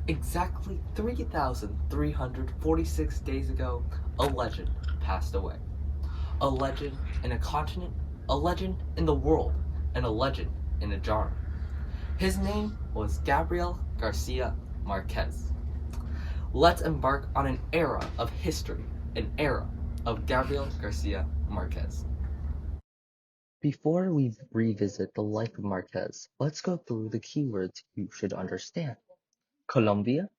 Exactly 3,346 days ago, a legend passed away. A legend in a continent, a legend in the world, and a legend in a genre. His name was Gabriel Garcia Marquez. Let's embark on an era of history, an era of Gabriel Garcia Marquez. Before we revisit the life of Marquez, let's go through the keywords you should understand. Colombia,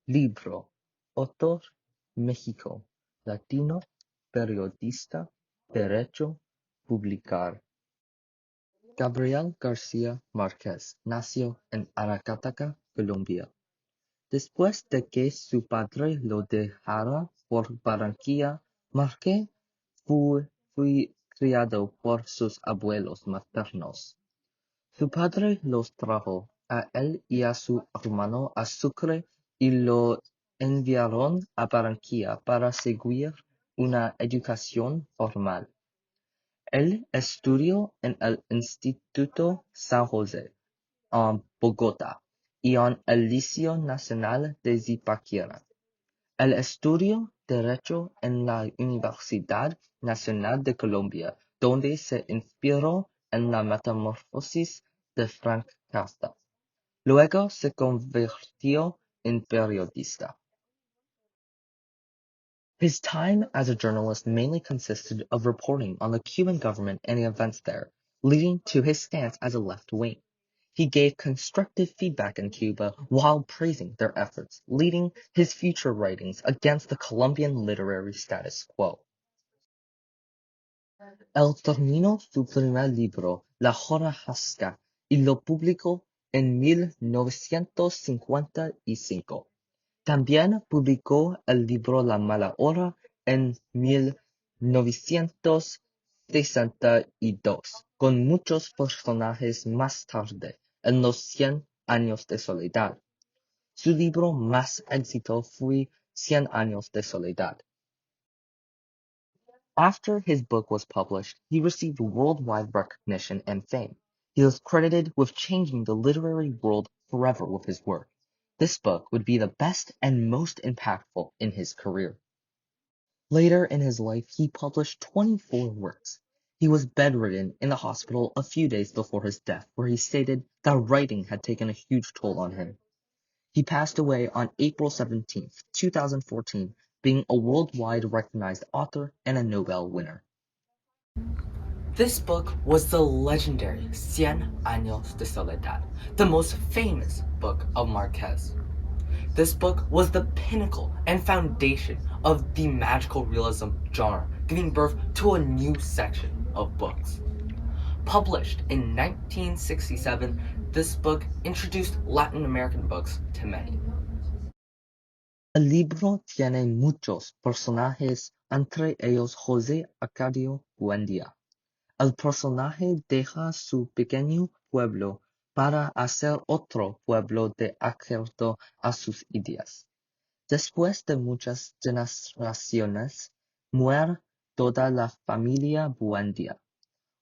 libro, autor, México, latino, periodista, derecho, publicar. Gabriel García Márquez nació en Aracataca, Colombia. Después de que su padre lo dejara por Barranquilla, Márquez fue criado por sus abuelos maternos. Su padre los trajo a él y a su hermano a Sucre y lo enviaron a Barranquilla para seguir una educación formal. Él estudió en el Instituto San José, en Bogotá, y en el Liceo Nacional de Zipaquirá. Él estudió Derecho en la Universidad Nacional de Colombia, donde se inspiró en la metamorfosis de Frank Kafka. Luego se convirtió en periodista. His time as a journalist mainly consisted of reporting on the Cuban government and the events there, leading to his stance as a left-wing. He gave constructive feedback in Cuba while praising their efforts, leading his future writings against the Colombian literary status quo. Él terminó su primer libro, La Hojarasca, y lo publicó en 1955. También publicó el libro La mala hora en 1962, con muchos personajes más tarde, en los 100 años de soledad. Su libro más éxito fue 100 años de soledad. After his book was published, he received worldwide recognition and fame. He was credited with changing the literary world forever with his work. This book would be the best and most impactful in his career. Later in his life, he published 24 works. He was bedridden in the hospital a few days before his death, where he stated that writing had taken a huge toll on him. He passed away on April 17, 2014, being a worldwide recognized author and a Nobel winner. This book was the legendary Cien Años de Soledad, the most famous book of Marquez. This book was the pinnacle and foundation of the magical realism genre, giving birth to a new section of books. Published in 1967, this book introduced Latin American books to many. El libro tiene muchos personajes, entre ellos José Arcadio Buendía. El personaje deja su pequeño pueblo para hacer otro pueblo de acuerdo a sus ideas. Después de muchas generaciones, muere toda la familia Buendía.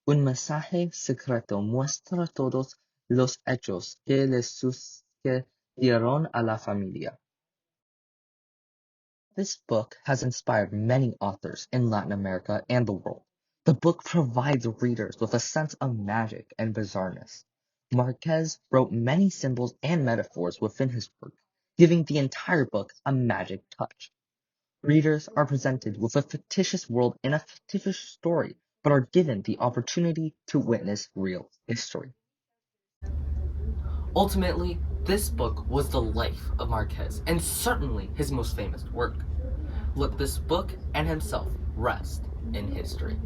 Un mensaje secreto muestra todos los hechos que le sucedieron a la familia. This book has inspired many authors in Latin America and the world. The book provides readers with a sense of magic and bizarreness. Marquez wrote many symbols and metaphors within his work, giving the entire book a magic touch. Readers are presented with a fictitious world and a fictitious story, but are given the opportunity to witness real history. Ultimately, this book was the life of Marquez, and certainly his most famous work. Let this book and himself rest in history.